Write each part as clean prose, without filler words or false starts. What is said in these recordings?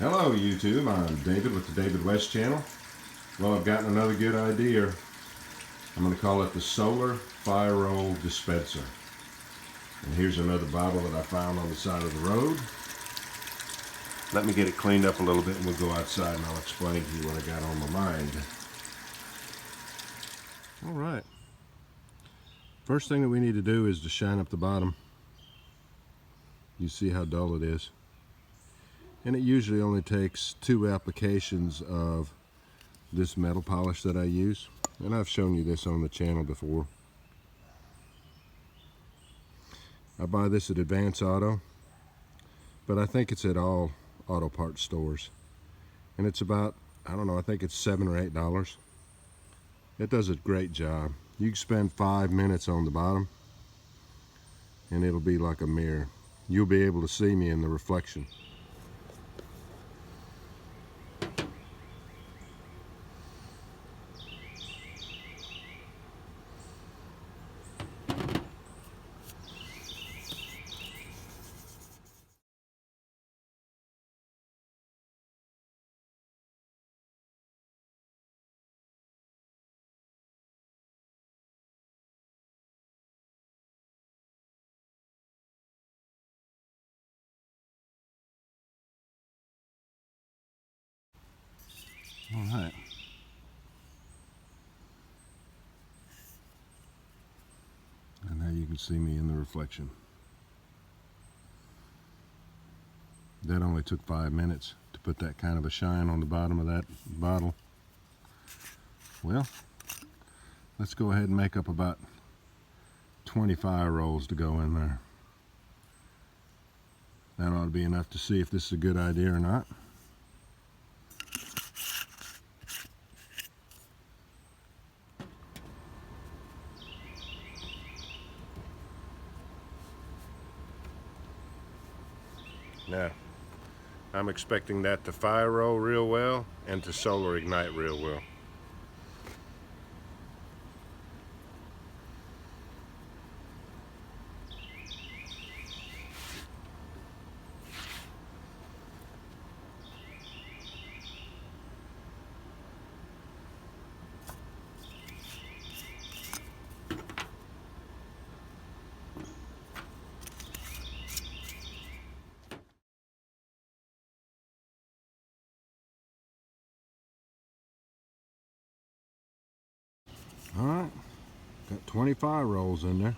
Hello YouTube, I'm David with the David West channel. Well, I've gotten another good idea. I'm going to call it the Solar Fire Roll Dispenser. And here's another bottle that I found on the side of the road. Let me get it cleaned up a little bit and we'll go outside and I'll explain to you what I got on my mind. Alright. First thing that we need to do is to shine up the bottom. You see how dull it is. And it usually only takes 2 applications of this metal polish that I use. And I've shown you this on the channel before. I buy this at Advance Auto, but I think it's at all auto parts stores. And it's about, I don't know, I think it's $7 or $8. It does a great job. You can spend 5 minutes on the bottom and it'll be like a mirror. You'll be able to see me in the reflection. All right. And now you can see me in the reflection. That only took 5 minutes to put that kind of a shine on the bottom of that bottle. Well, let's go ahead and make up about 20 fire rolls to go in there. That ought to be enough to see if this is a good idea or not. Now, I'm expecting that to fire roll real well and to solar ignite real well. All right, got 20 fire rolls in there.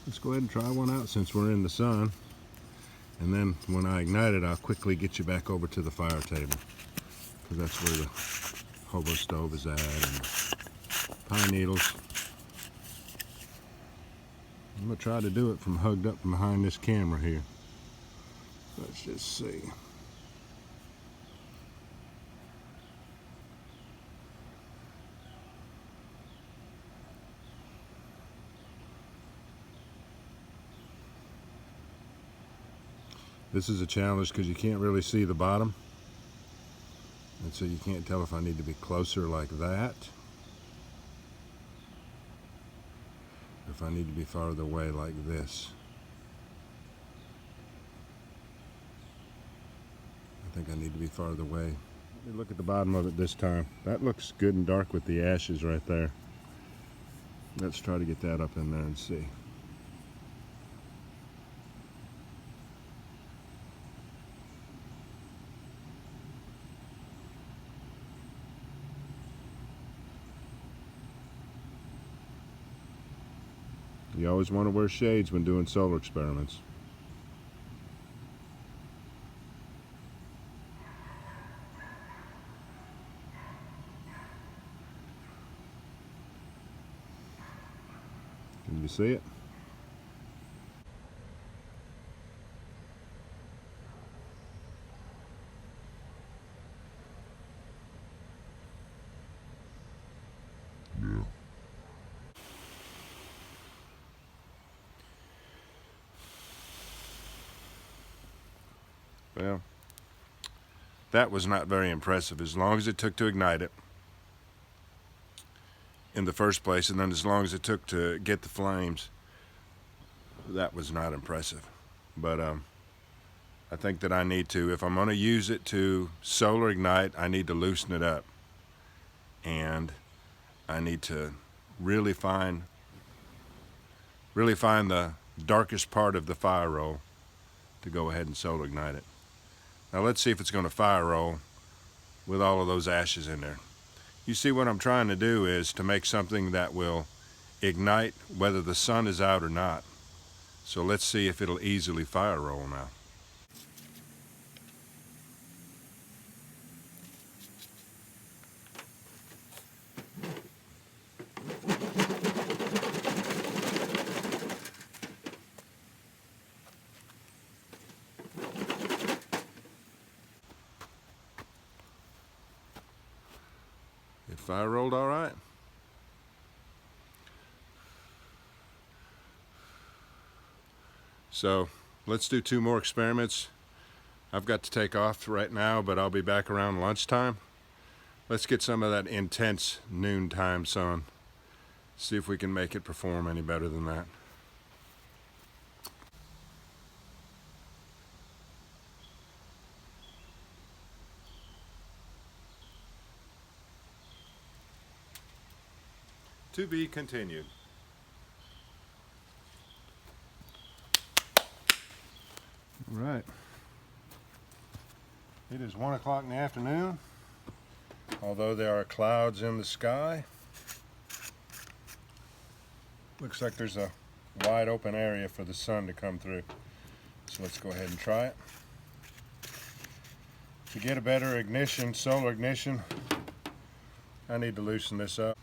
Let's go ahead and try one out since we're in the sun. And then when I ignite it, I'll quickly get you back over to the fire table, because that's where the hobo stove is at and pine needles. I'm going to try to do it from hugged up behind this camera here. Let's just see. This is a challenge because you can't really see the bottom. And so you can't tell if I need to be closer like that, if I need to be farther away like this. I think I need to be farther away. Let me look at the bottom of it this time. That looks good and dark with the ashes right there. Let's try to get that up in there and see. You always want to wear shades when doing solar experiments. Can you see it? Yeah. Well, that was not very impressive as long as it took to ignite it. in the first place, and then as long as it took to get the flames, that was not impressive. But I think that I need to, if I'm going to use it to solar ignite, I need to loosen it up, and I need to really find the darkest part of the fire roll to go ahead and solar ignite it. Now let's see if it's going to fire roll with all of those ashes in there. You see, what I'm trying to do is to make something that will ignite whether the sun is out or not. So let's see if it'll easily fire roll now. It fire rolled all right. So let's do 2 more experiments. I've got to take off right now, but I'll be back around lunchtime. Let's get some of that intense noontime sun. See if we can make it perform any better than that. To be continued. All right. It is 1 o'clock in the afternoon, although there are clouds in the sky. Looks like there's a wide open area for the sun to come through. So let's go ahead and try it. To get a better ignition, solar ignition, I need to loosen this up,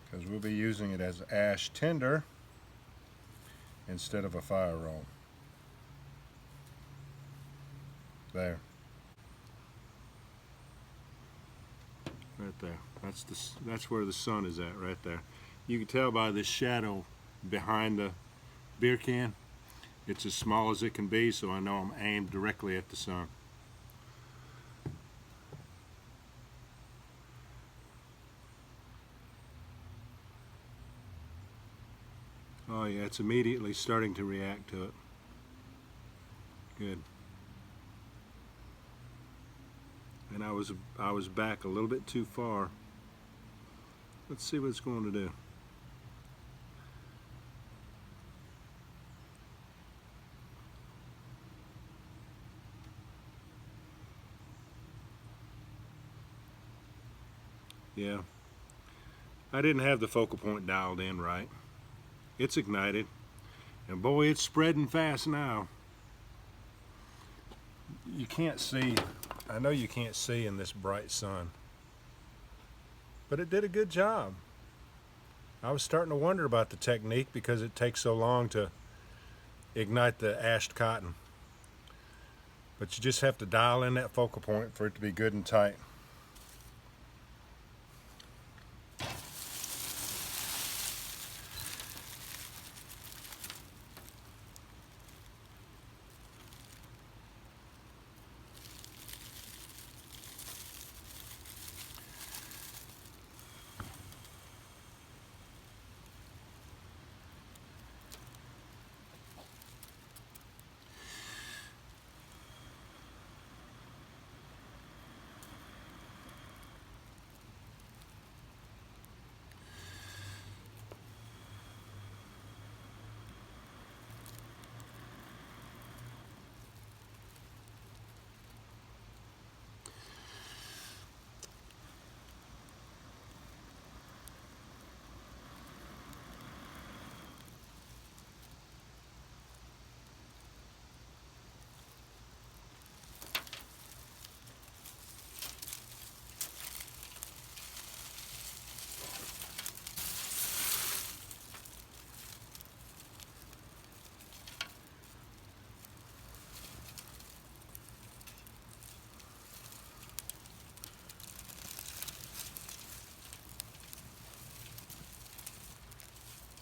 because we'll be using it as ash tinder instead of a fire roll. There. Right there. That's where the sun is at, right there. You can tell by this shadow behind the beer can. It's as small as it can be, so I know I'm aimed directly at the sun. Oh yeah, it's immediately starting to react to it. Good. And I was back a little bit too far. Let's see what it's going to do. Yeah. I didn't have the focal point dialed in right. It's ignited, and boy, it's spreading fast now. You can't see, I know you can't see in this bright sun, but it did a good job. I was starting to wonder about the technique because it takes so long to ignite the ashed cotton. But you just have to dial in that focal point for it to be good and tight.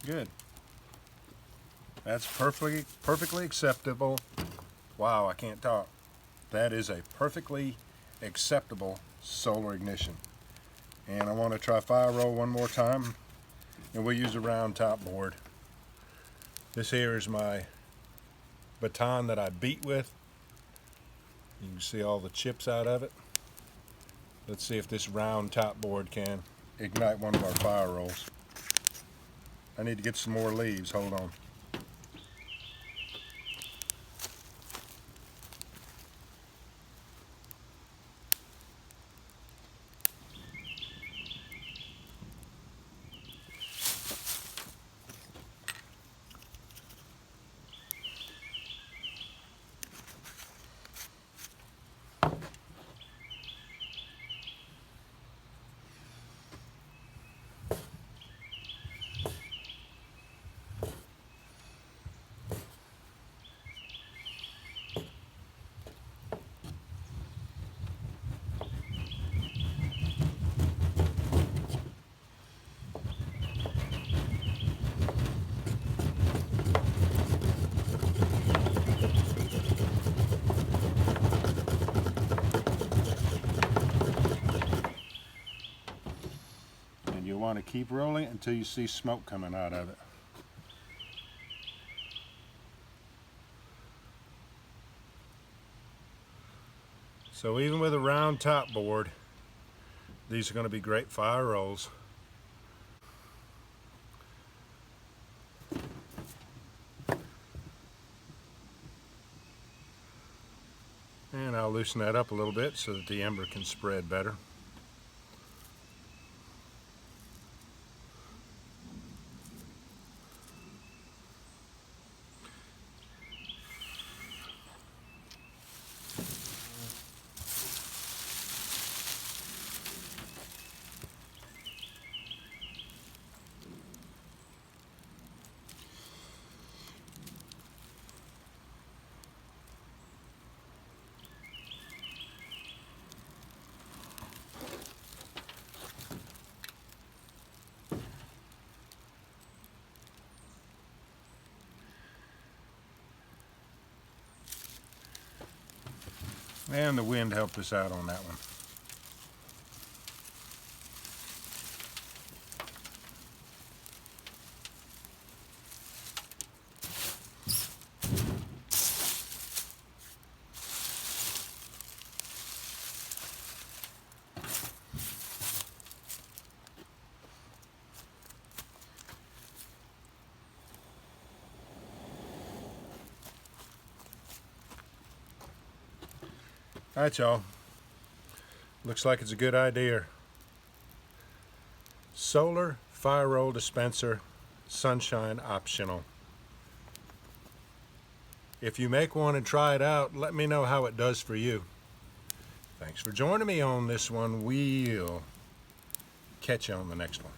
Good. That's perfectly acceptable. Wow, I can't talk. That is a perfectly acceptable solar ignition. And I want to try fire roll one more time, and we'll use a round top board. This here is my baton that I beat with. You can see all the chips out of it. Let's see if this round top board can ignite one of our fire rolls. I need to get some more leaves, hold on. You want to keep rolling until you see smoke coming out of it. So even with a round top board, these are going to be great fire rolls. And I'll loosen that up a little bit so that the ember can spread better. And the wind helped us out on that one. Alright, y'all. Looks like it's a good idea. Solar Fire Roll Dispenser, sunshine optional. If you make one and try it out, let me know how it does for you. Thanks for joining me on this one. We'll catch you on the next one.